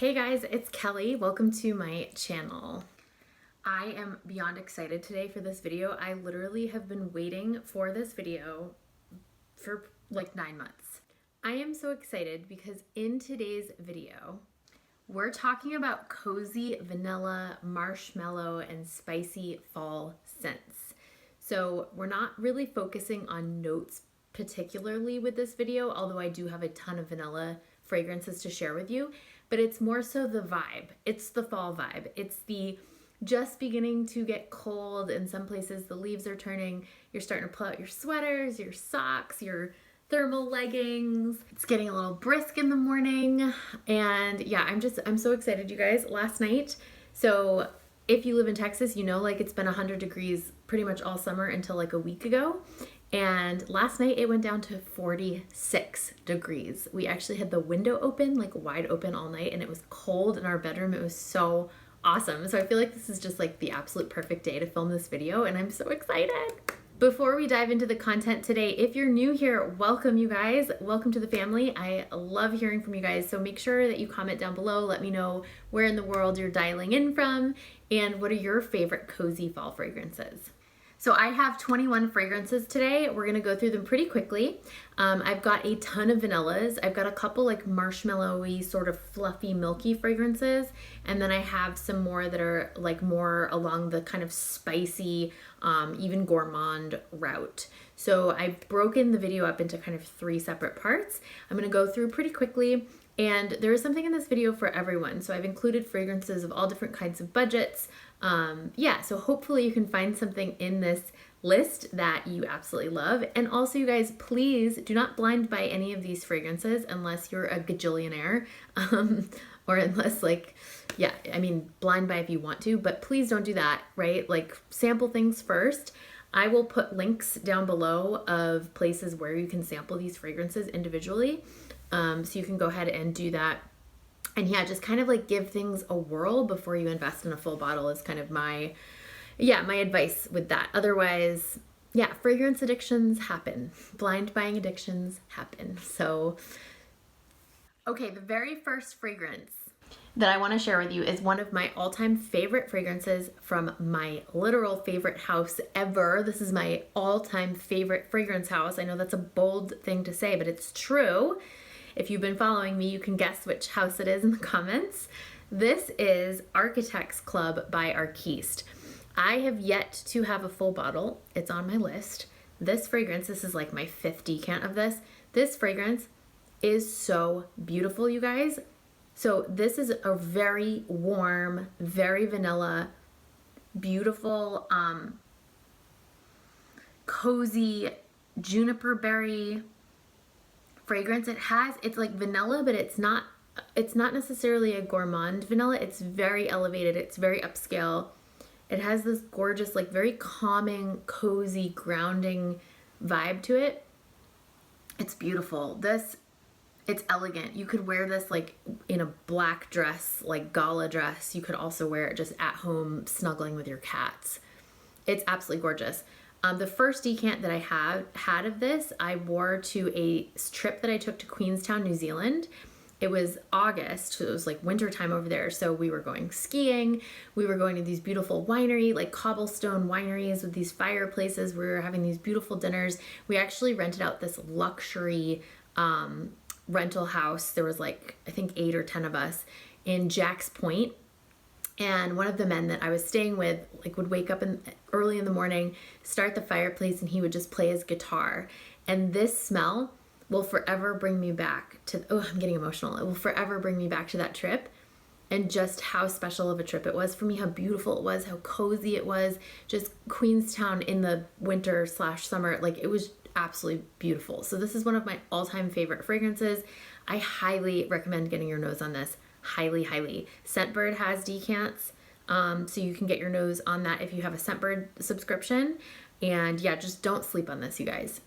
Hey guys, it's Kelly. Welcome to my channel. I am beyond excited today for this video. I literally have been waiting for this video for like 9 months. I am so excited because in today's video, we're talking about cozy vanilla, marshmallow, and spicy fall scents. So we're not really focusing on notes particularly with this video, although I do have a ton of vanilla fragrances to share with you, but it's more so the vibe. It's the fall vibe. It's the just beginning to get cold. In some places the leaves are turning. You're starting to pull out your sweaters, your socks, your thermal leggings. It's getting a little brisk in the morning. And yeah, I'm so excited, you guys. Last night, so if you live in Texas, you know, like it's been 100 degrees pretty much all summer until like a week ago. And last night it went down to 46 degrees. We actually had the window open, like wide open all night, and it was cold in our bedroom. It was so awesome. So I feel like this is just like the absolute perfect day to film this video, and I'm so excited. Before we dive into the content today, if you're new here, welcome you guys. Welcome to the family. I love hearing from you guys. So make sure that you comment down below. Let me know where in the world you're dialing in from and what are your favorite cozy fall fragrances. So I have 21 fragrances today. We're gonna go through them pretty quickly. I've got a ton of vanillas. I've got a couple like marshmallowy, sort of fluffy, milky fragrances. And then I have some more that are like more along the kind of spicy, even gourmand route. So I've broken the video up into kind of 3 separate parts. I'm gonna go through pretty quickly. And there is something in this video for everyone. So I've included fragrances of all different kinds of budgets. Yeah, so hopefully you can find something in this list that you absolutely love. And also, you guys, please do not blind buy any of these fragrances unless you're a gajillionaire, or unless like, yeah, I mean, blind buy if you want to, but please don't do that, right? Like sample things first. I will put links down below of places where you can sample these fragrances individually. So you can go ahead and do that. And yeah, just kind of like give things a whirl before you invest in a full bottle is kind of my advice with that. Otherwise, yeah, fragrance addictions happen. Blind buying addictions happen. So, okay, the very first fragrance that I want to share with you is one of my all-time favorite fragrances from my literal favorite house ever. This is my all-time favorite fragrance house. I know that's a bold thing to say, but it's true. If you've been following me, you can guess which house it is in the comments. This is Architects Club by Arquiste. I have yet to have a full bottle. It's on my list. This fragrance, this is like my 5th decant of this. This fragrance is so beautiful, you guys. So this is a very warm, very vanilla, beautiful, cozy juniper berry fragrance. It's like vanilla, but it's not necessarily a gourmand vanilla. It's very elevated. It's very upscale. It has this gorgeous, like very calming, cozy, grounding vibe to it. It's beautiful. It's elegant. You could wear this like in a black dress, like gala dress. You could also wear it just at home, snuggling with your cats. It's absolutely gorgeous. The first decant that I had of this, I wore to a trip that I took to Queenstown, New Zealand. It was August, so it was like winter time over there. So we were going skiing. We were going to these beautiful winery, like cobblestone wineries with these fireplaces. We were having these beautiful dinners. We actually rented out this luxury rental house. There was like, I think 8 or 10 of us in Jack's Point. And one of the men that I was staying with like would wake up early in the morning, start the fireplace, and he would just play his guitar. And this smell will forever bring me back to, oh, I'm getting emotional. It will forever bring me back to that trip and just how special of a trip it was for me, how beautiful it was, how cozy it was. Just Queenstown in the winter/summer, like it was absolutely beautiful. So this is one of my all-time favorite fragrances. I highly recommend getting your nose on this. Highly, highly. Scentbird has decants, so you can get your nose on that if you have a Scentbird subscription. And yeah, just don't sleep on this, you guys.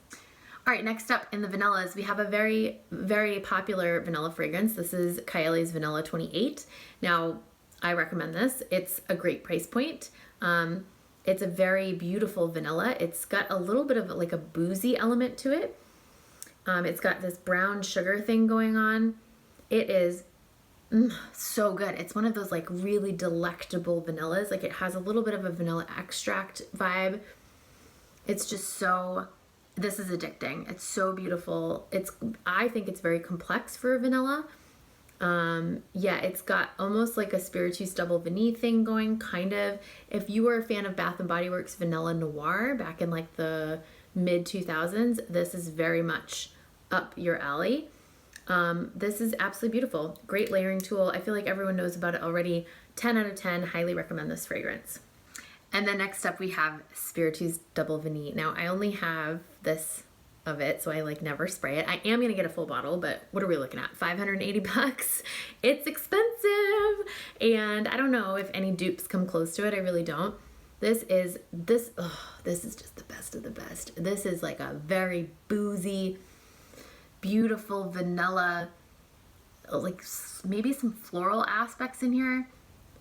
All right, next up in the vanillas, we have a very, very popular vanilla fragrance. This is Kayali's Vanilla 28. Now, I recommend this. It's a great price point. It's a very beautiful vanilla. It's got a little bit of like a boozy element to it. It's got this brown sugar thing going on. It is So good. It's one of those like really delectable vanillas. Like it has a little bit of a vanilla extract vibe. It's just so, this is addicting. It's so beautiful. I think it's very complex for a vanilla. Yeah, it's got almost like a Spiriteuse Double Vanille thing going, kind of. If you were a fan of Bath and Body Works Vanilla Noir back in like the mid 2000s, this is very much up your alley. This is absolutely beautiful. Great layering tool. I feel like everyone knows about it already. 10 out of 10. Highly recommend this fragrance. And then next up we have Spiriteuse Double Vanille. Now I only have this of it, so I like never spray it. I am gonna get a full bottle, but what are we looking at? 580 bucks. It's expensive, and I don't know if any dupes come close to it. I really don't. This is just the best of the best. This is like a very boozy, beautiful vanilla, like maybe some floral aspects in here.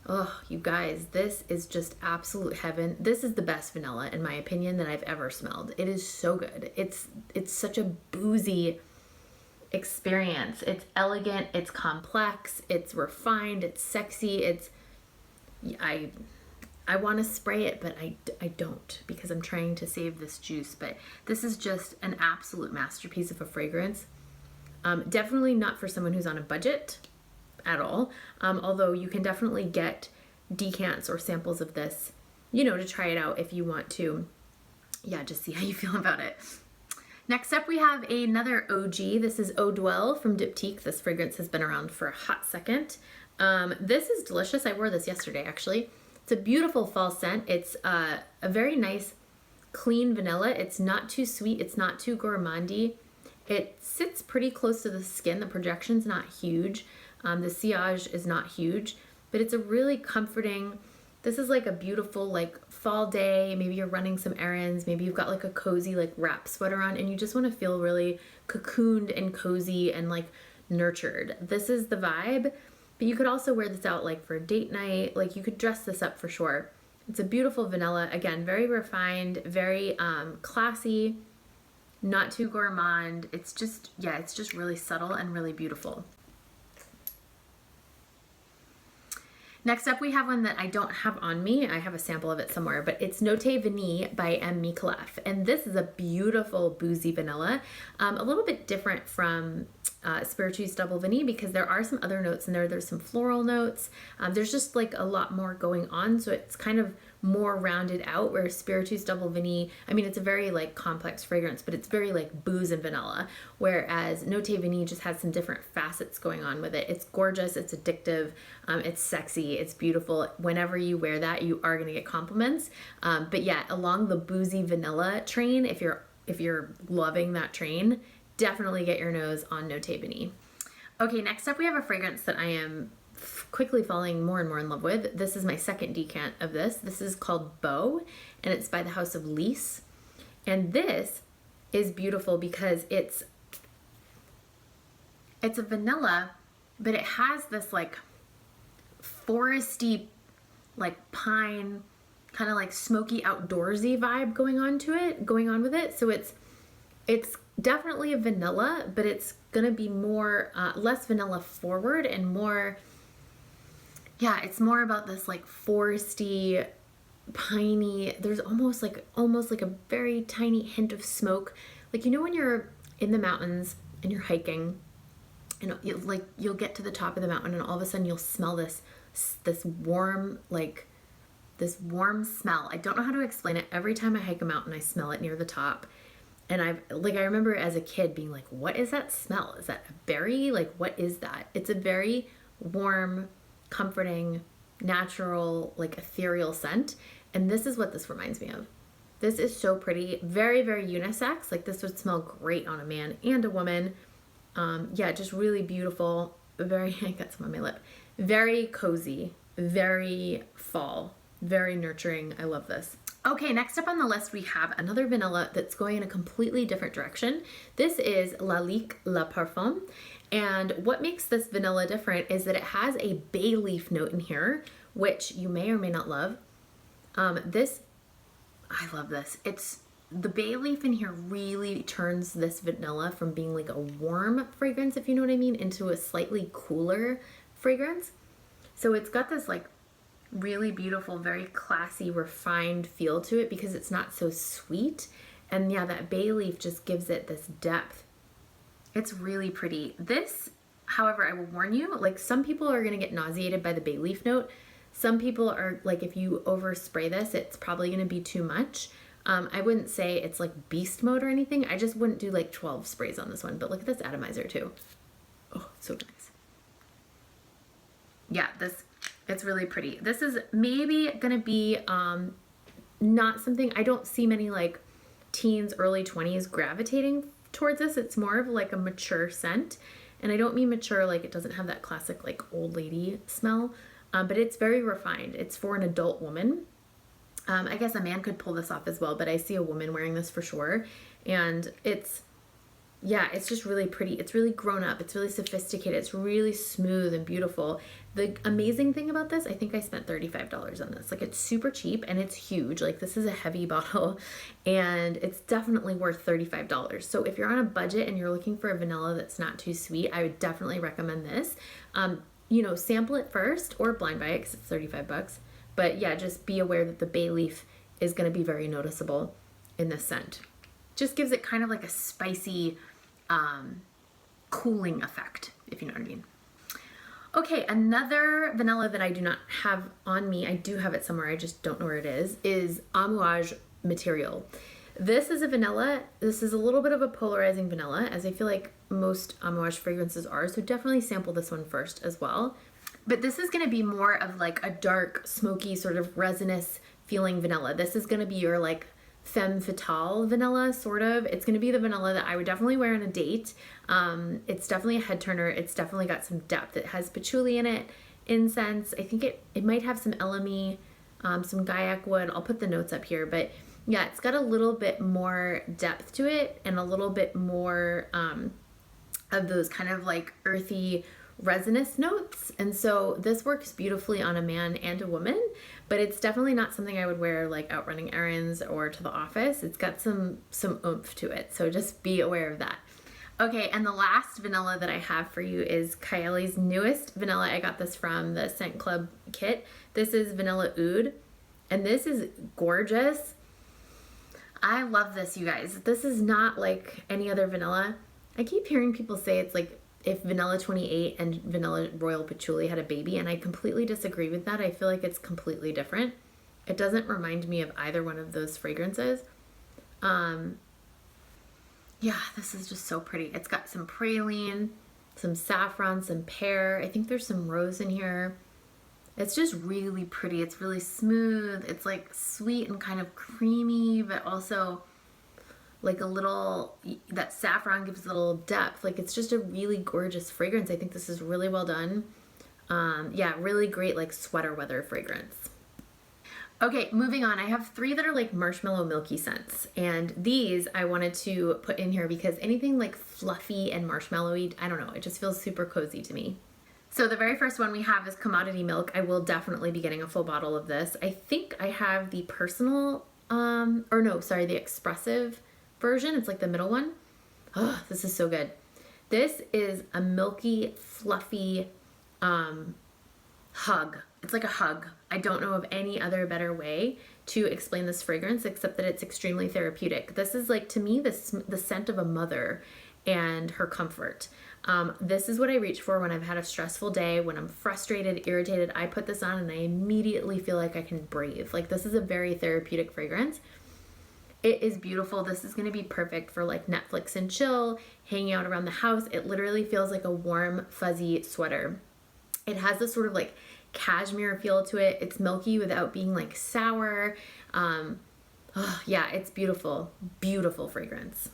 Oh, you guys, this is just absolute heaven. This is the best vanilla, in my opinion, that I've ever smelled. It is so good. It's such a boozy experience. It's elegant, it's complex, it's refined, it's sexy. I want to spray it, but I don't, because I'm trying to save this juice. But this is just an absolute masterpiece of a fragrance. Definitely not for someone who's on a budget at all. Although you can definitely get decants or samples of this, you know, to try it out if you want to. Yeah, just see how you feel about it. Next up we have another OG. This is Eau Duelle from Diptyque. This fragrance has been around for a hot second. This is delicious. I wore this yesterday actually. It's a beautiful fall scent. It's a very nice clean vanilla. It's not too sweet. It's not too gourmandy. It sits pretty close to the skin. The projection's not huge. The sillage is not huge, but it's a really comforting, this is like a beautiful like fall day. Maybe you're running some errands. Maybe you've got like a cozy like wrap sweater on and you just want to feel really cocooned and cozy and like nurtured. This is the vibe, but you could also wear this out like for a date night. Like you could dress this up for sure. It's a beautiful vanilla. Again, very refined, very classy, not too gourmand. It's just, yeah, it's just really subtle and really beautiful. Next up, we have one that I don't have on me. I have a sample of it somewhere, but it's Note Vanille by Micallef. And this is a beautiful boozy vanilla. A little bit different from Spiriteuse Double Vanille because there are some other notes in there. There's some floral notes. There's just like a lot more going on. So it's kind of more rounded out, where Spiriteuse Double Vanille, I mean, it's a very like complex fragrance, but it's very like booze and vanilla. Whereas Note Vanille just has some different facets going on with it. It's gorgeous. It's addictive. It's sexy. It's beautiful. Whenever you wear that, you are going to get compliments. But yeah, along the boozy vanilla train, if you're loving that train, definitely get your nose on Note Vanille. Okay, next up we have a fragrance that I am quickly falling more and more in love with. This is my second decant of this. This is called Bo, and it's by the house of Liis. And this is beautiful because it's a vanilla, but it has this like foresty, like pine, kind of like smoky outdoorsy vibe going on with it. So it's definitely a vanilla, but it's gonna be more less vanilla forward and more, yeah, it's more about this like foresty, piney. There's almost like a very tiny hint of smoke. Like, you know when you're in the mountains and you're hiking and you'll get to the top of the mountain and all of a sudden you'll smell this warm, like this warm smell. I don't know how to explain it. Every time I hike a mountain, I smell it near the top. And I remember as a kid being like, what is that smell? Is that a berry? Like, what is that? It's a very warm, comforting, natural, like ethereal scent. And this is what this reminds me of. This is so pretty. Very, very unisex. Like, this would smell great on a man and a woman. Yeah, just really beautiful. Very, I got some on my lip. Very cozy, very fall, very nurturing. I love this. Okay, next up on the list, we have another vanilla that's going in a completely different direction. This is Lalique Le Parfum. And what makes this vanilla different is that it has a bay leaf note in here, which you may or may not love. I love this. The bay leaf in here really turns this vanilla from being like a warm fragrance, if you know what I mean, into a slightly cooler fragrance. So it's got this like really beautiful, very classy, refined feel to it because it's not so sweet. And yeah, that bay leaf just gives it this depth. It's really pretty. This, however, I will warn you, like some people are gonna get nauseated by the bay leaf note. Some people are like, if you overspray this, it's probably gonna be too much. I wouldn't say it's like beast mode or anything. I just wouldn't do like 12 sprays on this one, but look at this atomizer too. Oh, so nice. Yeah, it's really pretty. This is maybe gonna be not something, I don't see many like teens, early 20s gravitating towards this. It's more of like a mature scent. And I don't mean mature like it doesn't have that classic like old lady smell, but it's very refined. It's for an adult woman. I guess a man could pull this off as well, but I see a woman wearing this for sure. And it's, yeah, it's just really pretty. It's really grown up. It's really sophisticated. It's really smooth and beautiful. The amazing thing about this, I think I spent $35 on this. Like it's super cheap and it's huge. Like this is a heavy bottle and it's definitely worth $35. So if you're on a budget and you're looking for a vanilla that's not too sweet, I would definitely recommend this. You know, sample it first or blind buy it because it's 35 bucks. But yeah, just be aware that the bay leaf is going to be very noticeable in this scent. Just gives it kind of like a spicy, cooling effect, if you know what I mean. Okay, another vanilla that I do not have on me, I do have it somewhere, I just don't know where it is Amouage Material. This is a vanilla. This is a little bit of a polarizing vanilla, as I feel like most Amouage fragrances are, so definitely sample this one first as well. But this is gonna be more of like a dark, smoky, sort of resinous feeling vanilla. This is gonna be your like femme fatale vanilla, sort of. It's gonna be the vanilla that I would definitely wear on a date. It's definitely a head turner. It's definitely got some depth. It has patchouli in it, incense. I think it might have some elemi, some guaiac wood. I'll put the notes up here, but yeah, it's got a little bit more depth to it and a little bit more of those kind of like earthy, resinous notes. And so this works beautifully on a man and a woman, but it's definitely not something I would wear like out running errands or to the office. It's got some oomph to it, so just be aware of that. Okay, and the last vanilla that I have for you is Kayali's newest vanilla. I got this from the Scent Club kit. This is Vanilla Oud, and this is gorgeous. I love this, you guys. This is not like any other vanilla. I keep hearing people say it's like if Vanilla 28 and Vanilla Royal Patchouli had a baby, and I completely disagree with that. I feel like it's completely different. It doesn't remind me of either one of those fragrances. Yeah, this is just so pretty. It's got some praline, some saffron, some pear. I think there's some rose in here. It's just really pretty. It's really smooth. It's like sweet and kind of creamy, but also like a little, that saffron gives a little depth. Like it's just a really gorgeous fragrance. I think this is really well done. Yeah, really great like sweater weather fragrance. Okay, moving on. I have 3 that are like marshmallow milky scents, and these I wanted to put in here because anything like fluffy and marshmallowy, I don't know, it just feels super cozy to me. So the very first one we have is Commodity Milk. I will definitely be getting a full bottle of this. I think I have the personal, or no, sorry, the expressive version. It's like the middle one. Oh, this is so good. This is a milky, fluffy hug. It's like a hug. I don't know of any other better way to explain this fragrance except that it's extremely therapeutic. This is like, to me, the scent of a mother and her comfort. This is what I reach for when I've had a stressful day, when I'm frustrated, irritated. I put this on and I immediately feel like I can breathe. Like this is a very therapeutic fragrance. It is beautiful. This is going to be perfect for like Netflix and chill, hanging out around the house. It literally feels like a warm, fuzzy sweater. It has this sort of like cashmere feel to it. It's milky without being like sour. Oh, yeah, it's beautiful, beautiful fragrance.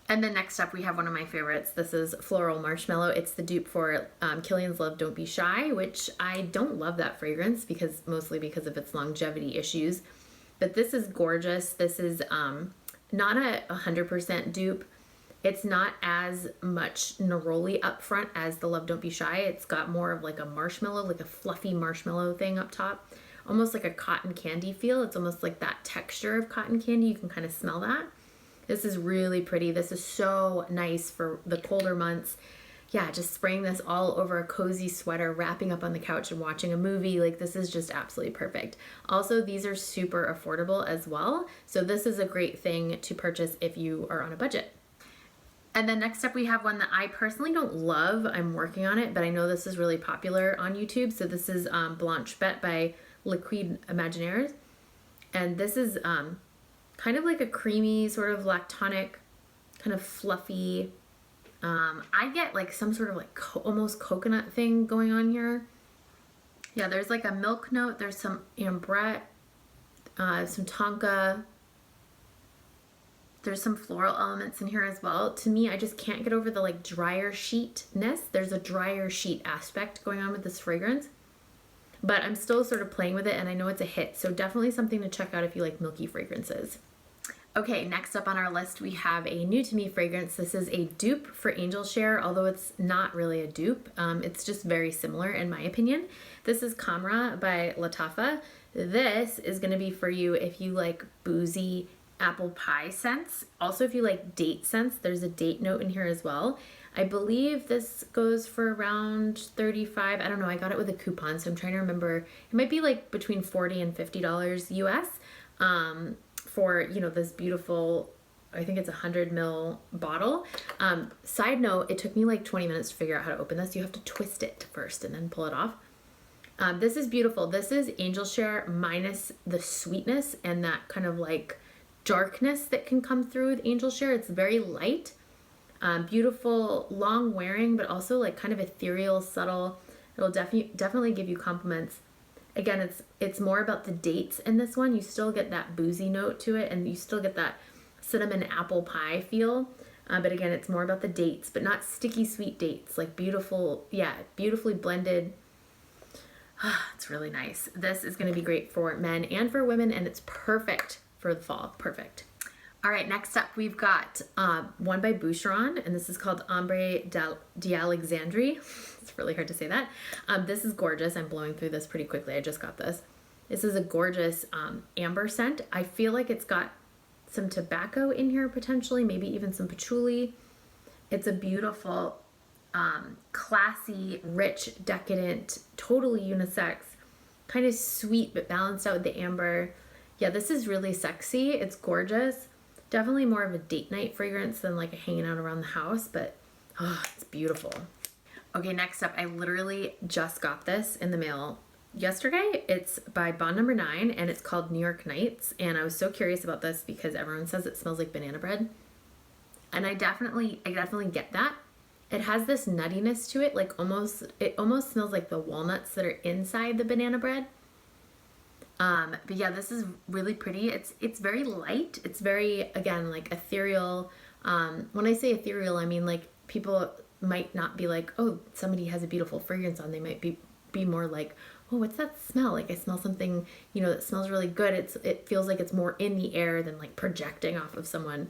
And then next up we have one of my favorites. This is Floral Marshmallow. It's the dupe for Kilian's Love Don't Be Shy, which I don't love that fragrance mostly because of its longevity issues. But this is gorgeous. This is not a 100% dupe. It's not as much neroli up front as the Love Don't Be Shy. It's got more of like a marshmallow, like a fluffy marshmallow thing up top. Almost like a cotton candy feel. It's almost like that texture of cotton candy. You can kind of smell that. This is really pretty. This is so nice for the colder months. yeah, just spraying this all over a cozy sweater, wrapping up on the couch and watching a movie. Like, this is just absolutely perfect. Also, these are super affordable as well. So this is a great thing to purchase if you are on a budget. And then next up we have one that I personally don't love. I'm working on it, but I know this is really popular on YouTube. So this is Blanche by Liquide Imaginaires. And this is kind of like a creamy, sort of lactonic, kind of fluffy. I get like some sort of like almost coconut thing going on here. Yeah, there's like a milk note. There's some ambrette, some tonka. There's some floral elements in here as well. To me, I just can't get over the like drier sheetness. There's a drier sheet aspect going on with this fragrance. But I'm still sort of playing with it, and I know it's a hit. So definitely something to check out if you like milky fragrances. Okay, next up on our list, we have a new to me fragrance. This is a dupe for Angel Share, although it's not really a dupe. It's just very similar in my opinion. This is Khamrah by Lattafa. This is gonna be for you if you like boozy apple pie scents. Also, if you like date scents, there's a date note in here as well. I believe this goes for around $35. I don't know, I got it with a coupon, so I'm trying to remember. It might be like between $40 and $50 US. For, you know, this beautiful, I think it's 100 ml bottle. Side note, it took me like 20 minutes to figure out how to open this. You have to twist it first and then pull it off. This is beautiful. This is Angel Share minus the sweetness and that kind of like darkness that can come through with Angel Share. It's very light, beautiful, long wearing, but also like kind of ethereal, subtle. It'll definitely give you compliments. Again, it's more about the dates in this one. You still get that boozy note to it, and you still get that cinnamon apple pie feel. But again, it's more about the dates, but not sticky sweet dates. Like beautiful, yeah, beautifully blended. It's really nice. This is going to be great for men and for women, and it's perfect for the fall. Perfect. All right, next up we've got one by Boucheron, and this is called Ambre d'Alexandrie. It's really hard to say that. This is gorgeous. I'm blowing through this pretty quickly. I just got this. This is a gorgeous amber scent. I feel like it's got some tobacco in here potentially, maybe even some patchouli. It's a beautiful, classy, rich, decadent, totally unisex, kind of sweet but balanced out with the amber. Yeah, this is really sexy. It's gorgeous. Definitely more of a date night fragrance than like a hanging out around the house, but oh, it's beautiful. Okay, next up, I literally just got this in the mail yesterday. It's by Bond Number 9, and it's called New York Nights. And I was so curious about this because everyone says it smells like banana bread. And I definitely get that. It has this nuttiness to it, like it almost smells like the walnuts that are inside the banana bread. But yeah, this is really pretty. It's very light. It's very, again, like ethereal. When I say ethereal, I mean like people might not be like, oh, somebody has a beautiful fragrance on. They might be more like, oh, what's that smell? Like I smell something, you know, that smells really good. It feels like it's more in the air than like projecting off of someone.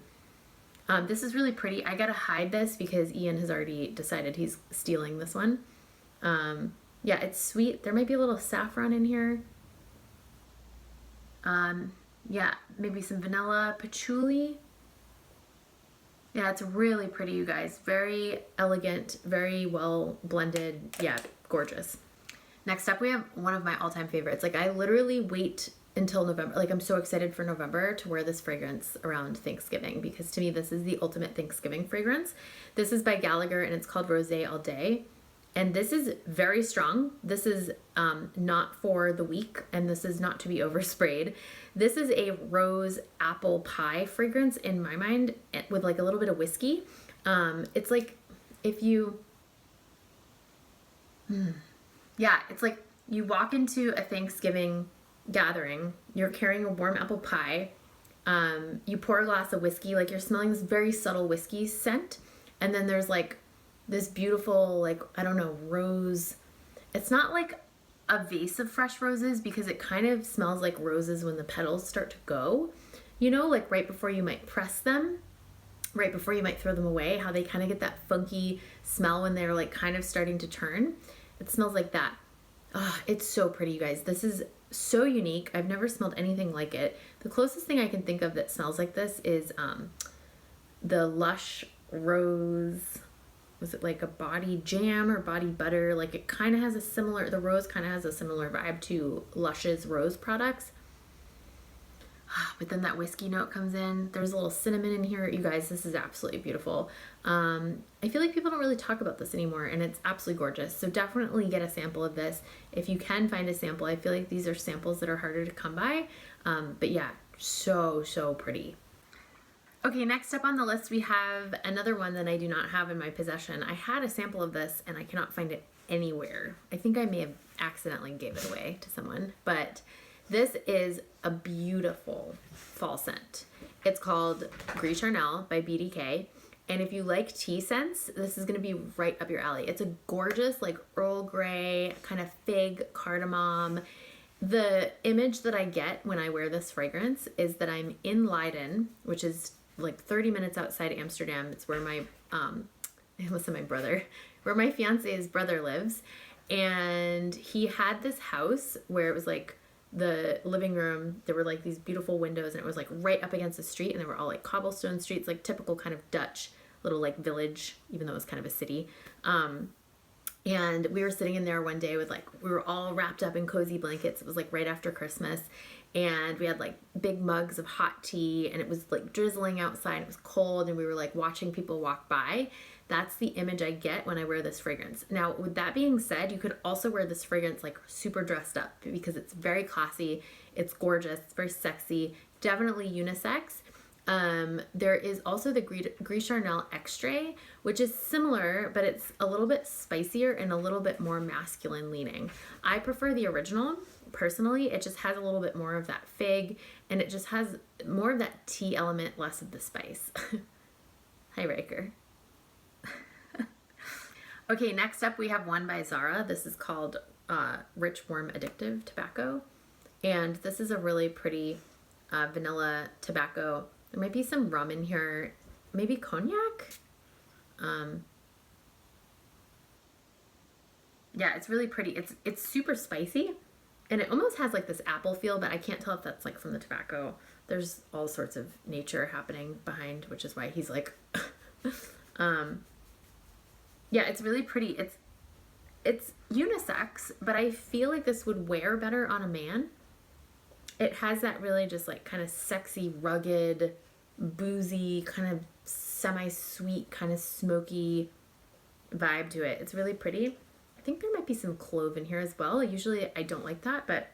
This is really pretty. I gotta hide this because Ian has already decided he's stealing this one. Yeah, it's sweet. There might be a little saffron in here. Yeah, maybe some vanilla, patchouli. Yeah, it's really pretty, you guys. Very elegant, very well blended. Yeah, gorgeous. Next up, we have one of my all-time favorites. Like, I literally wait until November. Like, I'm so excited for November to wear this fragrance around Thanksgiving because to me, this is the ultimate Thanksgiving fragrance. This is by Gallagher, and it's called Rose All Dae. And this is very strong. This is not for the weak, and this is not to be oversprayed. This is a rose apple pie fragrance in my mind with like a little bit of whiskey. It's like if you, yeah, it's like you walk into a Thanksgiving gathering, you're carrying a warm apple pie, you pour a glass of whiskey, like you're smelling this very subtle whiskey scent, and then there's like this beautiful, like, I don't know, rose. It's not like a vase of fresh roses because it kind of smells like roses when the petals start to go, you know, like right before you might press them, right before you might throw them away, how they kind of get that funky smell when they're like kind of starting to turn. It smells like that. Oh, it's so pretty, you guys. This is so unique. I've never smelled anything like it. The closest thing I can think of that smells like this is the Lush Rose was it like a body jam or body butter? Like it kind of has a similar, the rose kind of has a similar vibe to Lush's rose products. But then that whiskey note comes in. There's a little cinnamon in here. You guys, this is absolutely beautiful. I feel like people don't really talk about this anymore, and it's absolutely gorgeous. So definitely get a sample of this. If you can find a sample, I feel like these are samples that are harder to come by. But yeah, so pretty. Okay, next up on the list, we have another one that I do not have in my possession. I had a sample of this, and I cannot find it anywhere. I think I may have accidentally gave it away to someone, but this is a beautiful fall scent. It's called Gris Charnel by BDK. And if you like tea scents, this is going to be right up your alley. It's a gorgeous, like Earl Grey, kind of fig, cardamom. The image that I get when I wear this fragrance is that I'm in Leiden, which is like 30 minutes outside Amsterdam. It's where my, my brother, where my fiance's brother lives. And he had this house where it was like, the living room, there were like these beautiful windows, and it was like right up against the street, and they were all like cobblestone streets, like typical kind of Dutch little like village, even though it was kind of a city. And we were sitting in there one day with like, we were all wrapped up in cozy blankets. It was like right after Christmas, and we had like big mugs of hot tea, and it was like drizzling outside. It was cold, and we were like watching people walk by. That's the image I get when I wear this fragrance. Now, with that being said, you could also wear this fragrance like super dressed up, because it's very classy, it's gorgeous, it's very sexy, definitely unisex. There is also the Gris Charnel Extrait, which is similar, but it's a little bit spicier and a little bit more masculine leaning. I prefer the original. Personally, it just has a little bit more of that fig, and it just has more of that tea element, less of the spice. Hi, Riker. Okay, next up we have one by Zara. This is called Rich Warm Addictive Tobacco. And this is a really pretty vanilla tobacco. There might be some rum in here, maybe cognac. Yeah, it's really pretty. It's super spicy, and it almost has like this apple feel, but I can't tell if that's like from the tobacco. There's all sorts of nature happening behind, which is why he's like yeah, it's really pretty. It's unisex, but I feel like this would wear better on a man. It has that really just like kind of sexy, rugged, boozy, kind of semi-sweet, kind of smoky vibe to it. It's really pretty. I think there might be some clove in here as well. Usually I don't like that, but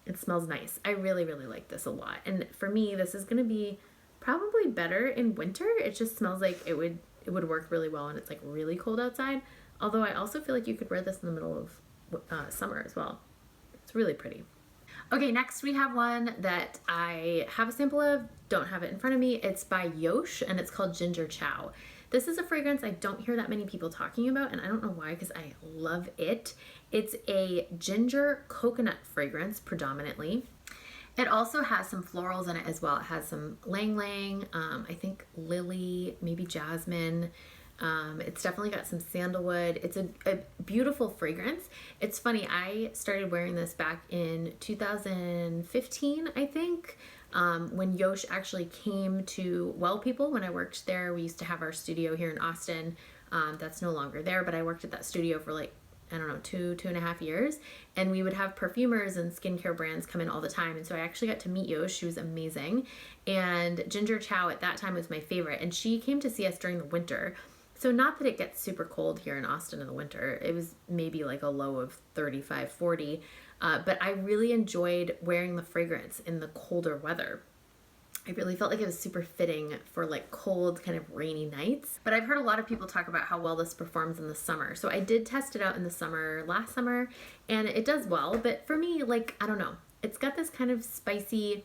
it smells nice. I really like this a lot. And for me, this is going to be probably better in winter. It just smells like it would work really well, and it's like really cold outside. Although I also feel like you could wear this in the middle of summer as well. It's really pretty. Okay, next we have one that I have a sample of, don't have it in front of me. It's by Yosh, and it's called Ginger Ciao. This is a fragrance I don't hear that many people talking about, and I don't know why, because I love it. It's a ginger coconut fragrance predominantly. It also has some florals in it as well. It has some lang lang, I think lily, maybe jasmine. It's definitely got some sandalwood. It's a beautiful fragrance. It's funny, I started wearing this back in 2015, I think, when Yosh actually came to Well People. When I worked there, we used to have our studio here in Austin. That's no longer there, but I worked at that studio for like, I don't know, two and a half years. And we would have perfumers and skincare brands come in all the time. And so I actually got to meet Yosh. She was amazing. And Ginger Ciao at that time was my favorite. And she came to see us during the winter. So not that it gets super cold here in Austin in the winter. It was maybe like a low of 35, 40. But I really enjoyed wearing the fragrance in the colder weather. I really felt like it was super fitting for like cold, kind of rainy nights. But I've heard a lot of people talk about how well this performs in the summer. So I did test it out in the summer, last summer, and it does well. But for me, like, I don't know, it's got this kind of spicy,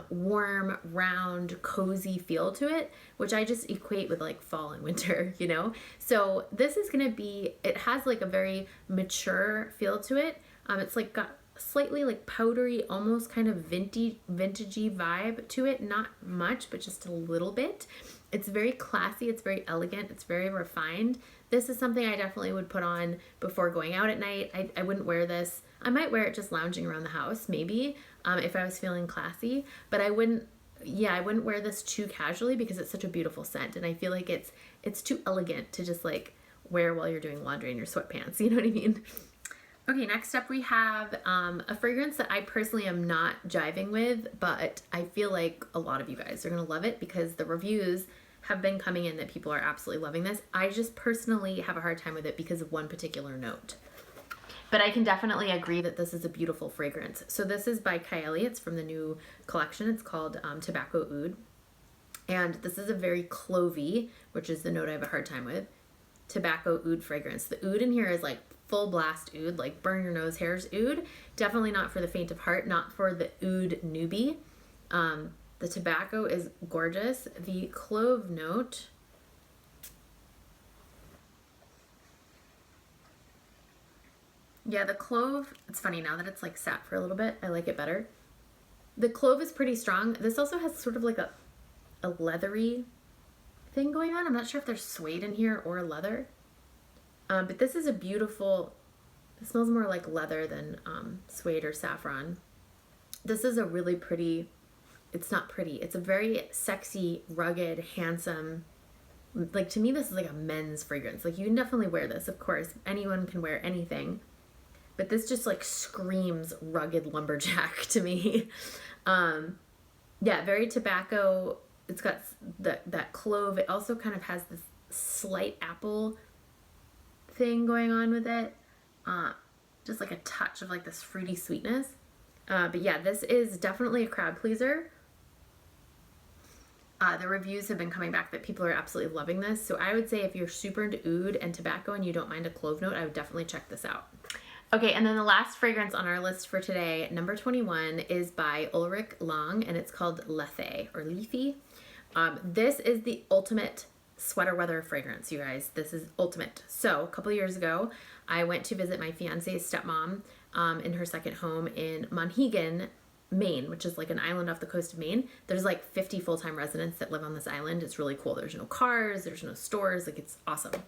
warm, round, cozy feel to it, which I just equate with like fall and winter, you know? So this is gonna be, it has like a very mature feel to it. It's like got slightly like powdery, almost kind of vintagey vibe to it. Not much, but just a little bit. It's very classy, it's very elegant, it's very refined. This is something I definitely would put on before going out at night. I wouldn't wear this. I might wear it just lounging around the house, maybe, if I was feeling classy, but I wouldn't yeah, I wouldn't wear this too casually because it's such a beautiful scent, and I feel like it's too elegant to just like wear while you're doing laundry in your sweatpants. You know what I mean? Okay, next up we have a fragrance that I personally am not jiving with, but I feel like a lot of you guys are gonna love it because the reviews have been coming in that people are absolutely loving this. I just personally have a hard time with it because of one particular note. But I can definitely agree that this is a beautiful fragrance. So this is by Kayali. It's from the new collection. It's called Tobacco Oud. And this is a very clovey, which is the note I have a hard time with, Tobacco Oud fragrance. The oud in here is like full blast oud, like burn your nose hairs oud. Definitely not for the faint of heart, not for the oud newbie. The tobacco is gorgeous. The clove note, yeah, the clove, it's funny now that it's like sat for a little bit, I like it better. The clove is pretty strong. This also has sort of like a leathery thing going on. I'm not sure if there's suede in here or leather. But this is a beautiful, it smells more like leather than suede or saffron. This is a really pretty, it's not pretty, it's a very sexy, rugged, handsome, like to me this is like a men's fragrance. Like you can definitely wear this, of course, anyone can wear anything, but this just like screams rugged lumberjack to me. Yeah, very tobacco. It's got that clove. It also kind of has this slight apple thing going on with it. Just like a touch of like this fruity sweetness. But yeah, this is definitely a crowd pleaser. The reviews have been coming back that people are absolutely loving this. So I would say if you're super into oud and tobacco and you don't mind a clove note, I would definitely check this out. Okay, and then the last fragrance on our list for today, number 21, is by Ulrich and it's called Lethe or Lethe. This is the ultimate sweater weather fragrance, you guys. This is ultimate. So a couple years ago, I went to visit my fiance's stepmom in her second home in Monhegan, Maine, which is like an island off the coast of Maine. There's like 50 full-time residents that live on this island. It's really cool. There's no cars, there's no stores, like it's awesome.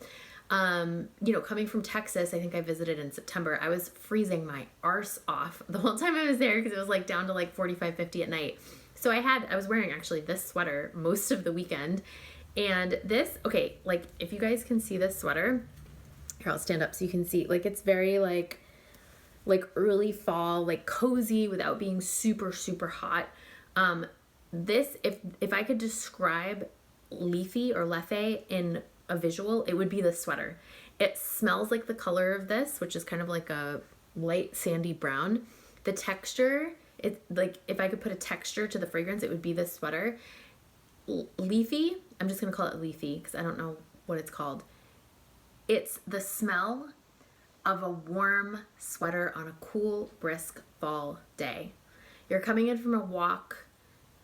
You know, coming from Texas, I think I visited in September, I was freezing my arse off the whole time I was there because it was like down to like 45, 50 at night. So I was wearing actually this sweater most of the weekend. And this, okay, like if you guys can see this sweater, here I'll stand up so you can see, like it's very like early fall, like cozy without being super, super hot. This, if I could describe Lethe or Lethe in a visual, it would be this sweater. It smells like the color of this, which is kind of like a light sandy brown. The texture, it's like if I could put a texture to the fragrance, it would be this sweater. Lethe, I'm just gonna call it Lethe because I don't know what it's called. It's the smell of a warm sweater on a cool, brisk fall day. You're coming in from a walk,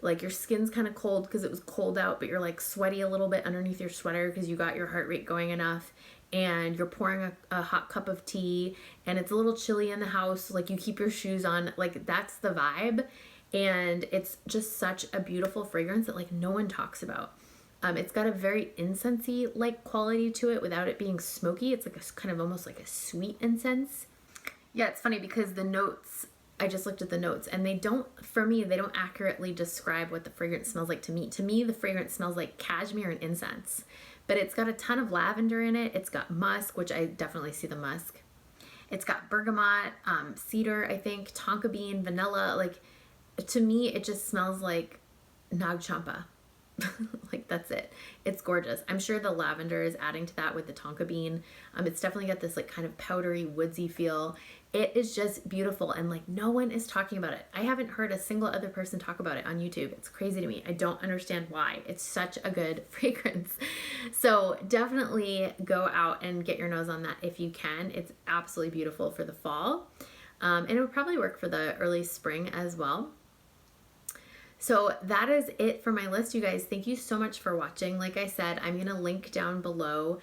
like your skin's kind of cold because it was cold out, but you're like sweaty a little bit underneath your sweater because you got your heart rate going enough, and you're pouring a hot cup of tea and it's a little chilly in the house, so like you keep your shoes on, like that's the vibe. And it's just such a beautiful fragrance that like no one talks about. It's got a very incensey like quality to it without it being smoky. It's like a kind of almost like a sweet incense. Yeah, it's funny because the notes, I just looked at the notes and they don't, for me, they don't accurately describe what the fragrance smells like to me. To me, the fragrance smells like cashmere and incense, but it's got a ton of lavender in it. It's got musk, which I definitely see the musk. It's got bergamot, cedar, I think, tonka bean, vanilla. Like to me, it just smells like Nag Champa. Like that's it. It's gorgeous. I'm sure the lavender is adding to that with the tonka bean. It's definitely got this like kind of powdery woodsy feel. It is just beautiful and like no one is talking about it. I haven't heard a single other person talk about it on YouTube. It's crazy to me. I don't understand why. It's such a good fragrance. So definitely go out and get your nose on that if you can. It's absolutely beautiful for the fall. And it would probably work for the early spring as well. So that is it for my list, you guys. Thank you so much for watching. Like I said, I'm going to link down below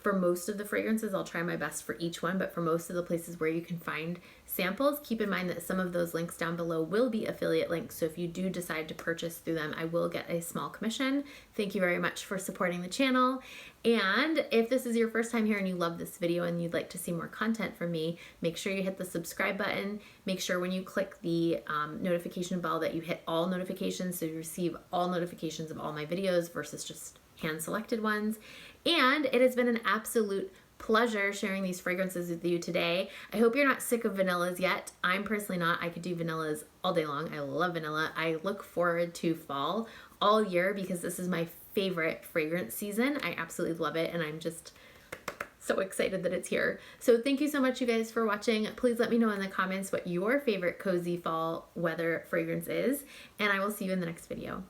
For most of the fragrances, I'll try my best for each one, but for most of the places where you can find samples, keep in mind that some of those links down below will be affiliate links. So if you do decide to purchase through them, I will get a small commission. Thank you very much for supporting the channel. And if this is your first time here and you love this video and you'd like to see more content from me, make sure you hit the subscribe button. Make sure when you click the notification bell that you hit all notifications so you receive all notifications of all my videos versus just hand-selected ones. And it has been an absolute pleasure sharing these fragrances with you today. I hope you're not sick of vanillas yet. I'm personally not. I could do vanillas all day long. I love vanilla. I look forward to fall all year because this is my favorite fragrance season. I absolutely love it, and I'm just so excited that it's here. So thank you so much, you guys, for watching. Please let me know in the comments what your favorite cozy fall weather fragrance is, and I will see you in the next video.